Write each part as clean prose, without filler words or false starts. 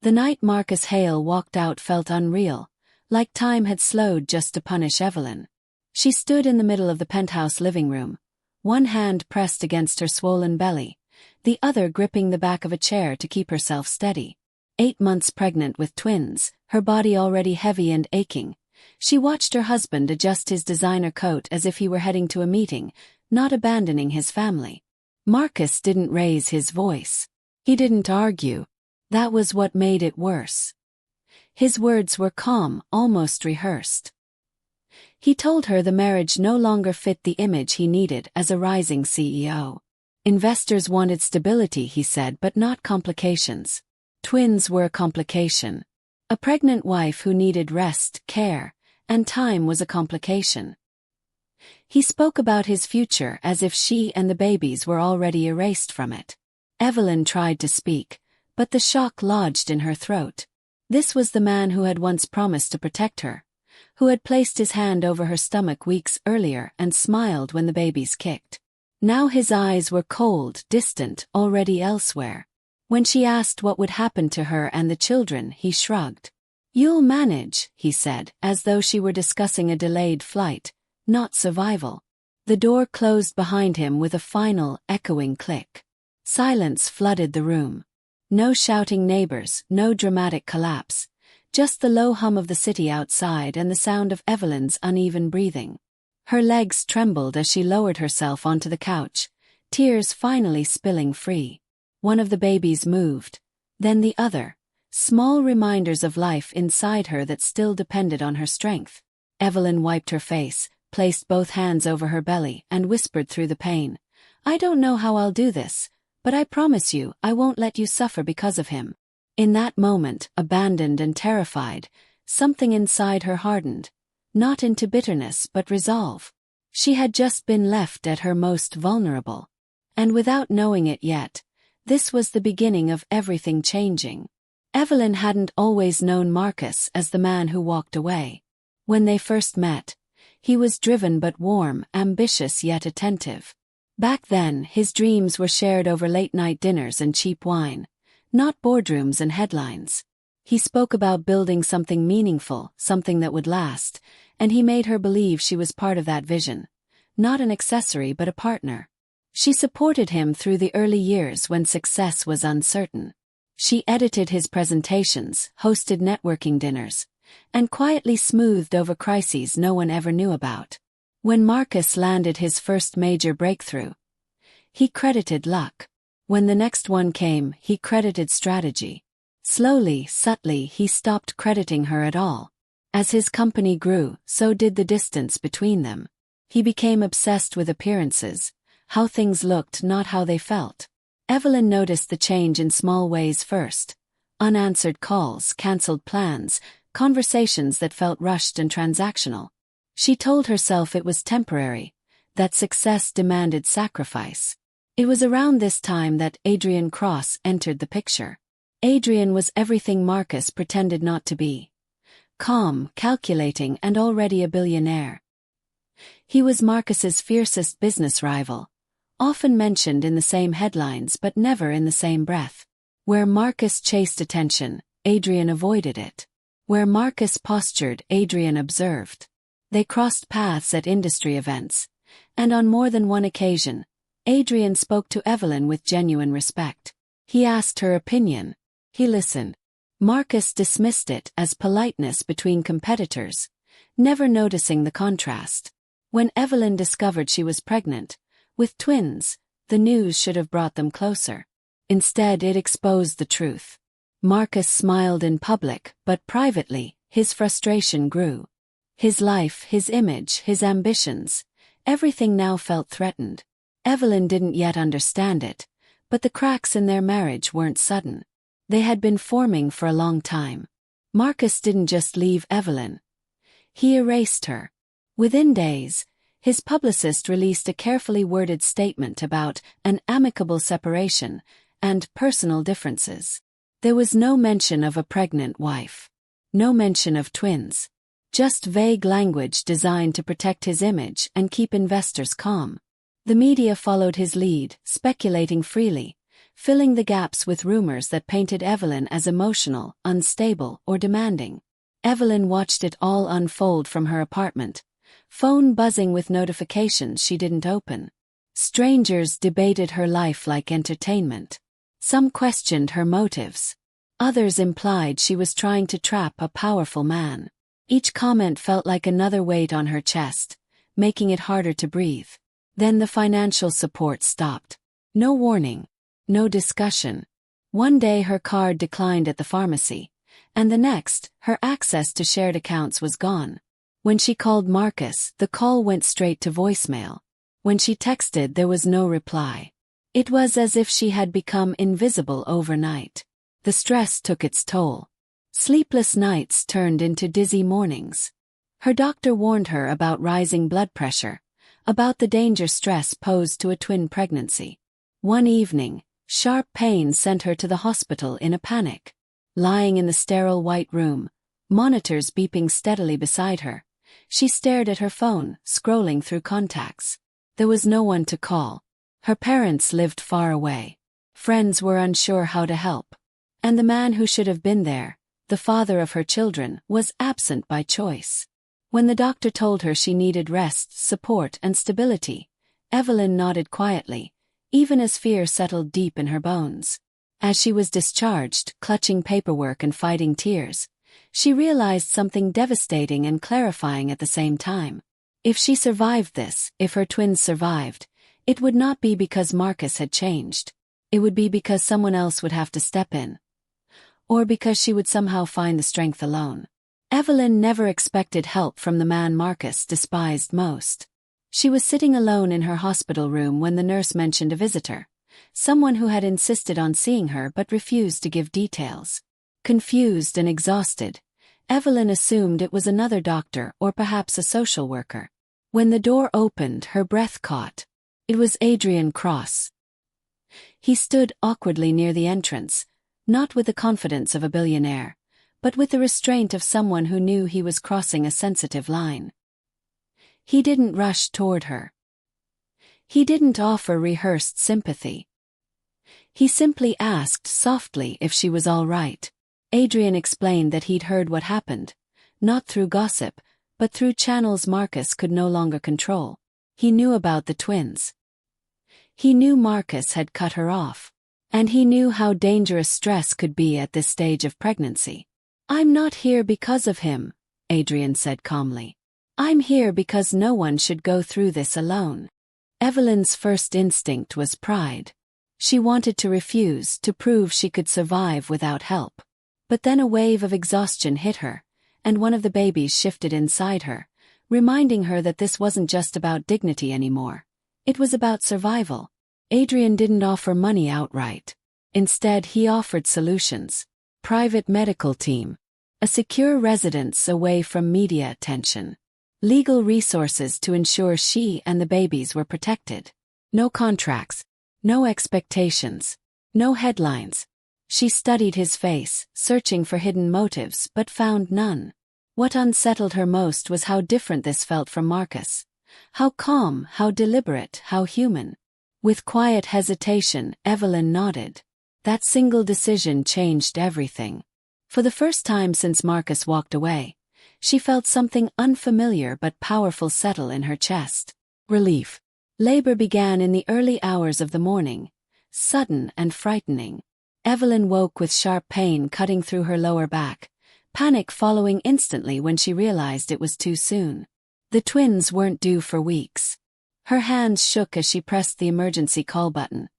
The night Marcus Hale walked out felt unreal, like time had slowed just to punish Evelyn. She stood in the middle of the penthouse living room, one hand pressed against her swollen belly, the other gripping the back of a chair to keep herself steady. 8 months pregnant with twins, her body already heavy and aching, she watched her husband adjust his designer coat as if he were heading to a meeting, not abandoning his family. Marcus didn't raise his voice. He didn't argue. That was what made it worse. His words were calm, almost rehearsed. He told her the marriage no longer fit the image he needed as a rising CEO. Investors wanted stability, he said, but not complications. Twins were a complication. A pregnant wife who needed rest, care, and time was a complication. He spoke about his future as if she and the babies were already erased from it. Evelyn tried to speak, but the shock lodged in her throat. This was the man who had once promised to protect her, who had placed his hand over her stomach weeks earlier and smiled when the babies kicked. Now his eyes were cold, distant, already elsewhere. When she asked what would happen to her and the children, he shrugged. "You'll manage," he said, as though she were discussing a delayed flight, not survival. The door closed behind him with a final, echoing click. Silence flooded the room. No shouting neighbors, no dramatic collapse, just the low hum of the city outside and the sound of Evelyn's uneven breathing. Her legs trembled as she lowered herself onto the couch, tears finally spilling free. One of the babies moved, then the other, small reminders of life inside her that still depended on her strength. Evelyn wiped her face, placed both hands over her belly, and whispered through the pain, "I don't know how I'll do this, but I promise you I won't let you suffer because of him." In that moment, abandoned and terrified, something inside her hardened, not into bitterness but resolve. She had just been left at her most vulnerable. And without knowing it yet, this was the beginning of everything changing. Evelyn hadn't always known Marcus as the man who walked away. When they first met, he was driven but warm, ambitious yet attentive. Back then, his dreams were shared over late-night dinners and cheap wine, not boardrooms and headlines. He spoke about building something meaningful, something that would last, and he made her believe she was part of that vision, not an accessory but a partner. She supported him through the early years when success was uncertain. She edited his presentations, hosted networking dinners, and quietly smoothed over crises no one ever knew about. When Marcus landed his first major breakthrough, he credited luck. When the next one came, he credited strategy. Slowly, subtly, he stopped crediting her at all. As his company grew, so did the distance between them. He became obsessed with appearances, how things looked, not how they felt. Evelyn noticed the change in small ways first. Unanswered calls, cancelled plans, conversations that felt rushed and transactional. She told herself it was temporary, that success demanded sacrifice. It was around this time that Adrian Cross entered the picture. Adrian was everything Marcus pretended not to be. Calm, calculating, and already a billionaire. He was Marcus's fiercest business rival, often mentioned in the same headlines but never in the same breath. Where Marcus chased attention, Adrian avoided it. Where Marcus postured, Adrian observed. They crossed paths at industry events, and on more than one occasion, Adrian spoke to Evelyn with genuine respect. He asked her opinion. He listened. Marcus dismissed it as politeness between competitors, never noticing the contrast. When Evelyn discovered she was pregnant, with twins, the news should have brought them closer. Instead, it exposed the truth. Marcus smiled in public, but privately, his frustration grew. His life, his image, his ambitions, everything now felt threatened. Evelyn didn't yet understand it, but the cracks in their marriage weren't sudden. They had been forming for a long time. Marcus didn't just leave Evelyn. He erased her. Within days, his publicist released a carefully worded statement about an amicable separation and personal differences. There was no mention of a pregnant wife. No mention of twins. Just vague language designed to protect his image and keep investors calm. The media followed his lead, speculating freely, filling the gaps with rumors that painted Evelyn as emotional, unstable, or demanding. Evelyn watched it all unfold from her apartment, phone buzzing with notifications she didn't open. Strangers debated her life like entertainment. Some questioned her motives. Others implied she was trying to trap a powerful man. Each comment felt like another weight on her chest, making it harder to breathe. Then the financial support stopped. No warning. No discussion. One day her card declined at the pharmacy, and the next, her access to shared accounts was gone. When she called Marcus, the call went straight to voicemail. When she texted, there was no reply. It was as if she had become invisible overnight. The stress took its toll. Sleepless nights turned into dizzy mornings. Her doctor warned her about rising blood pressure, about the danger stress posed to a twin pregnancy. One evening, sharp pain sent her to the hospital in a panic. Lying in the sterile white room, monitors beeping steadily beside her, she stared at her phone, scrolling through contacts. There was no one to call. Her parents lived far away. Friends were unsure how to help. And the man who should have been there, the father of her children, was absent by choice. When the doctor told her she needed rest, support, and stability, Evelyn nodded quietly, even as fear settled deep in her bones. As she was discharged, clutching paperwork and fighting tears, she realized something devastating and clarifying at the same time. If she survived this, if her twins survived, it would not be because Marcus had changed. It would be because someone else would have to step in. Or because she would somehow find the strength alone. Evelyn never expected help from the man Marcus despised most. She was sitting alone in her hospital room when the nurse mentioned a visitor, someone who had insisted on seeing her but refused to give details. Confused and exhausted, Evelyn assumed it was another doctor or perhaps a social worker. When the door opened, her breath caught. It was Adrian Cross. He stood awkwardly near the entrance, not with the confidence of a billionaire, but with the restraint of someone who knew he was crossing a sensitive line. He didn't rush toward her. He didn't offer rehearsed sympathy. He simply asked softly if she was all right. Adrian explained that he'd heard what happened, not through gossip, but through channels Marcus could no longer control. He knew about the twins. He knew Marcus had cut her off. And he knew how dangerous stress could be at this stage of pregnancy. "I'm not here because of him," Adrian said calmly. "I'm here because no one should go through this alone." Evelyn's first instinct was pride. She wanted to refuse, to prove she could survive without help. But then a wave of exhaustion hit her, and one of the babies shifted inside her, reminding her that this wasn't just about dignity anymore. It was about survival. Adrian didn't offer money outright. Instead, he offered solutions. Private medical team. A secure residence away from media attention. Legal resources to ensure she and the babies were protected. No contracts. No expectations. No headlines. She studied his face, searching for hidden motives, but found none. What unsettled her most was how different this felt from Marcus. How calm, how deliberate, how human. With quiet hesitation, Evelyn nodded. That single decision changed everything. For the first time since Marcus walked away, she felt something unfamiliar but powerful settle in her chest. Relief. Labor began in the early hours of the morning, sudden and frightening. Evelyn woke with sharp pain cutting through her lower back, panic following instantly when she realized it was too soon. The twins weren't due for weeks. Her hands shook as she pressed the emergency call button,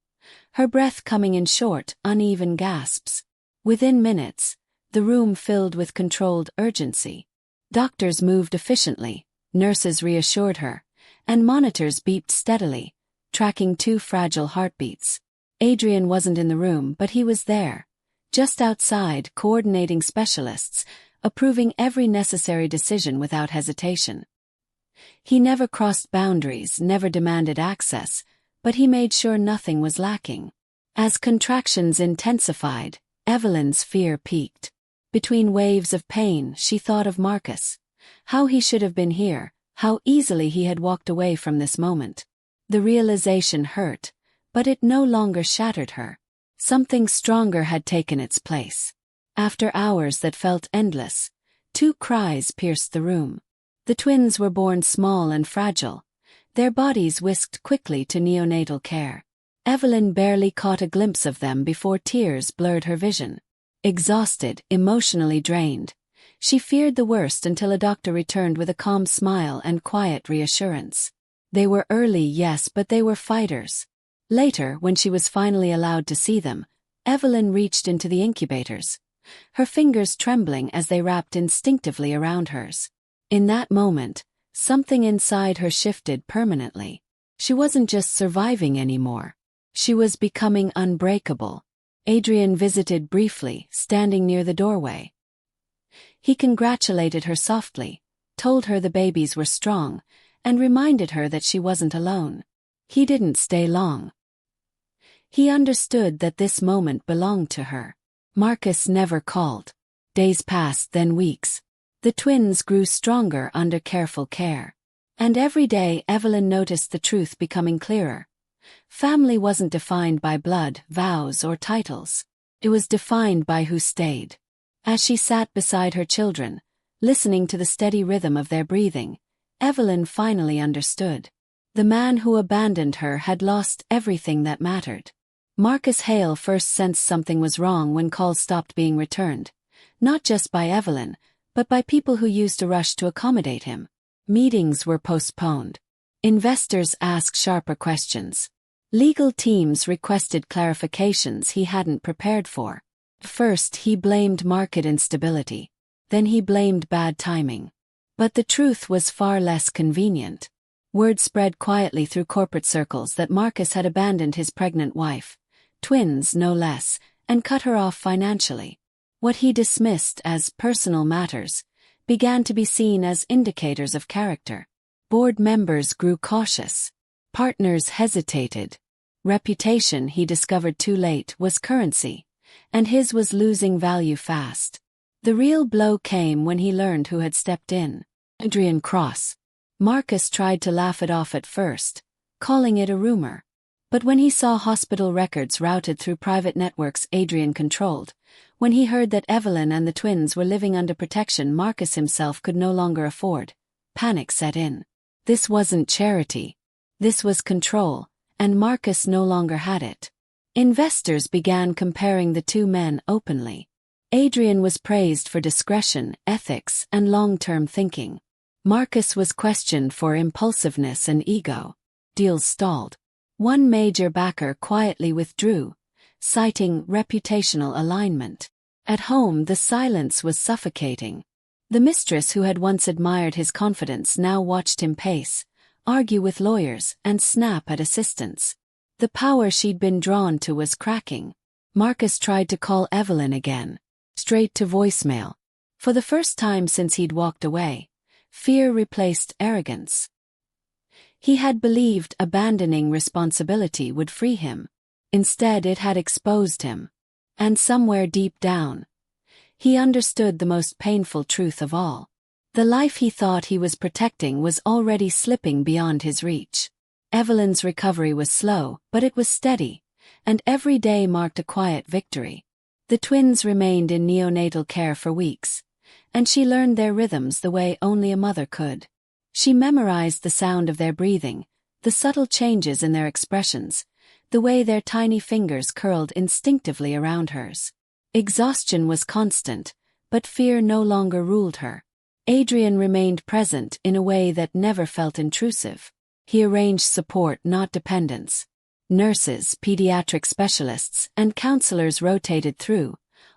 her breath coming in short, uneven gasps. Within minutes, the room filled with controlled urgency. Doctors moved efficiently, nurses reassured her, and monitors beeped steadily, tracking 2 fragile heartbeats. Adrian wasn't in the room, but he was there, just outside, coordinating specialists, approving every necessary decision without hesitation. He never crossed boundaries, never demanded access, but he made sure nothing was lacking. As contractions intensified, Evelyn's fear peaked. Between waves of pain, she thought of Marcus. How he should have been here, how easily he had walked away from this moment. The realization hurt, but it no longer shattered her. Something stronger had taken its place. After hours that felt endless, 2 cries pierced the room. The twins were born small and fragile, their bodies whisked quickly to neonatal care. Evelyn barely caught a glimpse of them before tears blurred her vision. Exhausted, emotionally drained, she feared the worst until a doctor returned with a calm smile and quiet reassurance. They were early, yes, but they were fighters. Later, when she was finally allowed to see them, Evelyn reached into the incubators, her fingers trembling as they wrapped instinctively around hers. In that moment, something inside her shifted permanently. She wasn't just surviving anymore. She was becoming unbreakable. Adrian visited briefly, standing near the doorway. He congratulated her softly, told her the babies were strong, and reminded her that she wasn't alone. He didn't stay long. He understood that this moment belonged to her. Marcus never called. Days passed, then weeks. The twins grew stronger under careful care. And every day Evelyn noticed the truth becoming clearer. Family wasn't defined by blood, vows, or titles. It was defined by who stayed. As she sat beside her children, listening to the steady rhythm of their breathing, Evelyn finally understood. The man who abandoned her had lost everything that mattered. Marcus Hale first sensed something was wrong when calls stopped being returned, not just by Evelyn, but by people who used to rush to accommodate him. Meetings were postponed. Investors asked sharper questions. Legal teams requested clarifications he hadn't prepared for. First, he blamed market instability. Then he blamed bad timing. But the truth was far less convenient. Word spread quietly through corporate circles that Marcus had abandoned his pregnant wife, twins no less, and cut her off financially. What he dismissed as personal matters began to be seen as indicators of character. Board members grew cautious. Partners hesitated. Reputation, he discovered too late, was currency, and his was losing value fast. The real blow came when he learned who had stepped in. Adrian Cross. Marcus tried to laugh it off at first, calling it a rumor. But when he saw hospital records routed through private networks Adrian controlled, when he heard that Evelyn and the twins were living under protection Marcus himself could no longer afford, panic set in. This wasn't charity. This was control, and Marcus no longer had it. Investors began comparing the 2 men openly. Adrian was praised for discretion, ethics, and long-term thinking. Marcus was questioned for impulsiveness and ego. Deals stalled. One major backer quietly withdrew, citing reputational alignment. At home, the silence was suffocating. The mistress who had once admired his confidence now watched him pace, argue with lawyers, and snap at assistants. The power she'd been drawn to was cracking. Marcus tried to call Evelyn again. Straight to voicemail. For the first time since he'd walked away, fear replaced arrogance. He had believed abandoning responsibility would free him. Instead, it had exposed him. And somewhere deep down, he understood the most painful truth of all. The life he thought he was protecting was already slipping beyond his reach. Evelyn's recovery was slow, but it was steady, and every day marked a quiet victory. The twins remained in neonatal care for weeks, and she learned their rhythms the way only a mother could. She memorized the sound of their breathing, the subtle changes in their expressions, the way their tiny fingers curled instinctively around hers. Exhaustion was constant, but fear no longer ruled her. Adrian remained present in a way that never felt intrusive. He arranged support, not dependence. Nurses, pediatric specialists, and counselors rotated through,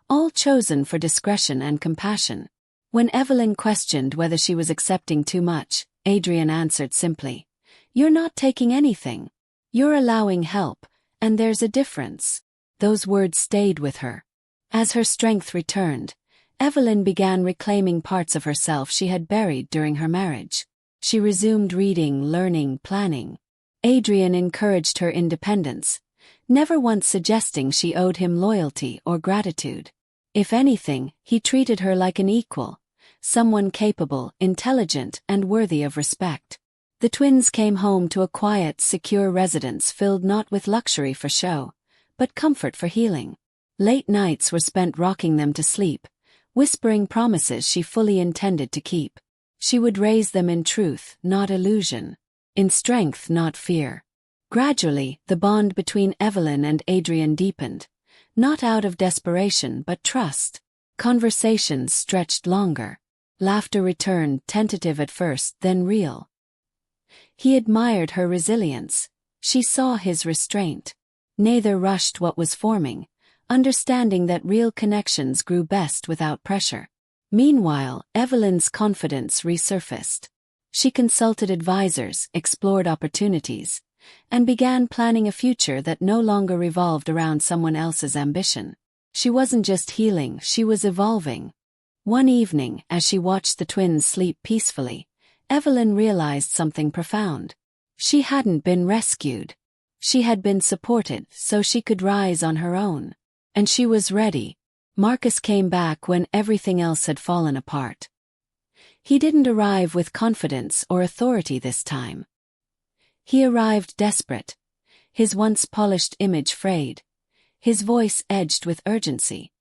all chosen for discretion and compassion. When Evelyn questioned whether she was accepting too much, Adrian answered simply, "You're not taking anything. You're allowing help, and there's a difference." Those words stayed with her. As her strength returned, Evelyn began reclaiming parts of herself she had buried during her marriage. She resumed reading, learning, planning. Adrian encouraged her independence, never once suggesting she owed him loyalty or gratitude. If anything, he treated her like an equal, someone capable, intelligent, and worthy of respect. The twins came home to a quiet, secure residence filled not with luxury for show, but comfort for healing. Late nights were spent rocking them to sleep, whispering promises she fully intended to keep. She would raise them in truth, not illusion. In strength, not fear. Gradually, the bond between Evelyn and Adrian deepened, not out of desperation but trust. Conversations stretched longer. Laughter returned, tentative at first, then real. He admired her resilience. She saw his restraint. Neither rushed what was forming, understanding that real connections grew best without pressure. Meanwhile, Evelyn's confidence resurfaced. She consulted advisors, explored opportunities, and began planning a future that no longer revolved around someone else's ambition. She wasn't just healing, she was evolving. One evening, as she watched the twins sleep peacefully, Evelyn realized something profound. She hadn't been rescued. She had been supported so she could rise on her own. And she was ready. Marcus came back when everything else had fallen apart. He didn't arrive with confidence or authority this time. He arrived desperate, his once polished image frayed, his voice edged with urgency.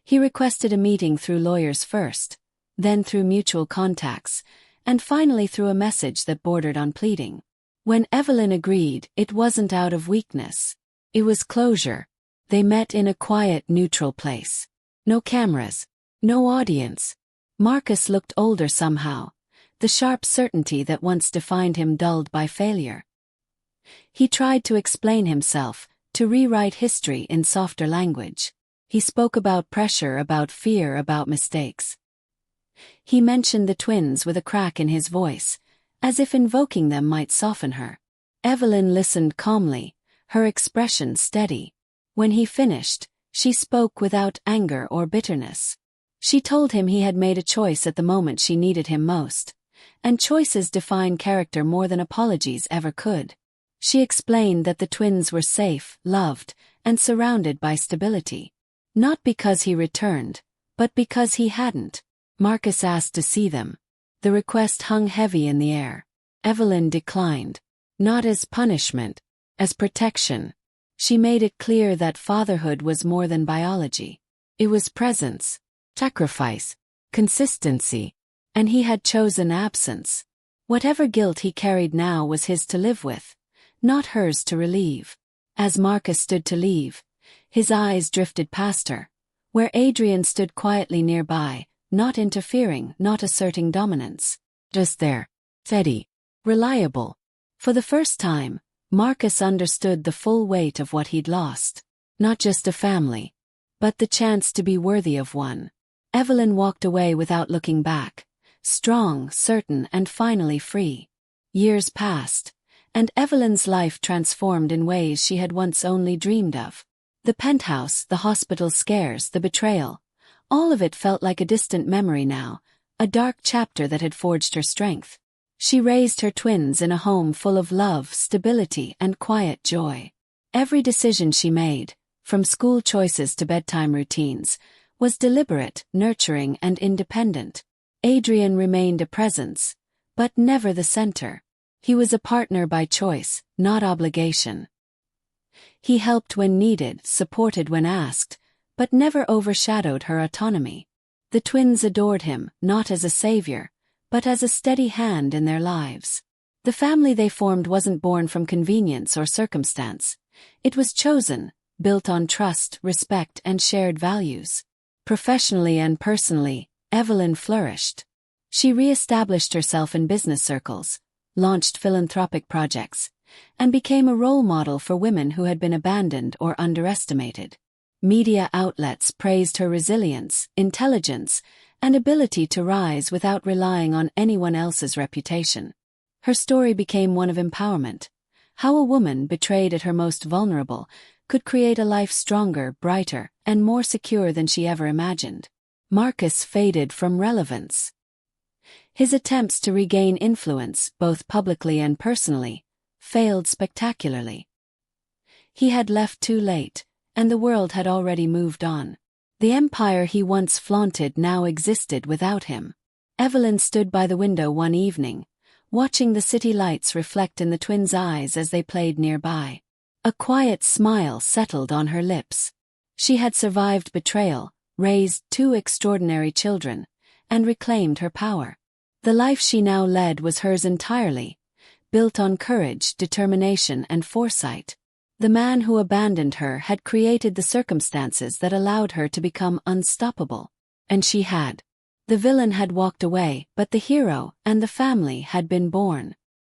He requested a meeting through lawyers first, then through mutual contacts, and finally through a message that bordered on pleading. When Evelyn agreed, it wasn't out of weakness. It was closure. They met in a quiet, neutral place. No cameras, no audience. Marcus looked older somehow, the sharp certainty that once defined him dulled by failure. He tried to explain himself, to rewrite history in softer language. He spoke about pressure, about fear, about mistakes. He mentioned the twins with a crack in his voice, as if invoking them might soften her. Evelyn listened calmly, her expression steady. When he finished, she spoke without anger or bitterness. She told him he had made a choice at the moment she needed him most, and choices define character more than apologies ever could. She explained that the twins were safe, loved, and surrounded by stability. Not because he returned, but because he hadn't. Marcus asked to see them. The request hung heavy in the air. Evelyn declined. Not as punishment, as protection. She made it clear that fatherhood was more than biology. It was presence, sacrifice, consistency, and he had chosen absence. Whatever guilt he carried now was his to live with, not hers to relieve. As Marcus stood to leave, his eyes drifted past her, where Adrian stood quietly nearby, not interfering, not asserting dominance. Just there, steady, reliable. For the first time, Marcus understood the full weight of what he'd lost. Not just a family, but the chance to be worthy of one. Evelyn walked away without looking back, strong, certain, and finally free. Years passed, and Evelyn's life transformed in ways she had once only dreamed of. The penthouse, the hospital scares, the betrayal, all of it felt like a distant memory now, a dark chapter that had forged her strength. She raised her twins in a home full of love, stability, and quiet joy. Every decision she made, from school choices to bedtime routines, was deliberate, nurturing, and independent. Adrian remained a presence, but never the center. He was a partner by choice, not obligation. He helped when needed, supported when asked, but never overshadowed her autonomy. The twins adored him, not as a savior, but as a steady hand in their lives. The family they formed wasn't born from convenience or circumstance. It was chosen, built on trust, respect, and shared values. Professionally and personally, Evelyn flourished. She re-established herself in business circles, launched philanthropic projects, and became a role model for women who had been abandoned or underestimated. Media outlets praised her resilience, intelligence, and ability to rise without relying on anyone else's reputation. Her story became one of empowerment. How a woman betrayed at her most vulnerable could create a life stronger, brighter, and more secure than she ever imagined. Marcus faded from relevance. His attempts to regain influence, both publicly and personally, failed spectacularly. He had left too late, and the world had already moved on. The empire he once flaunted now existed without him. Evelyn stood by the window one evening, watching the city lights reflect in the twins' eyes as they played nearby. A quiet smile settled on her lips. She had survived betrayal, raised 2 extraordinary children, and reclaimed her power. The life she now led was hers entirely, built on courage, determination, and foresight. The man who abandoned her had created the circumstances that allowed her to become unstoppable. And she had. The villain had walked away, but the hero and the family had been born.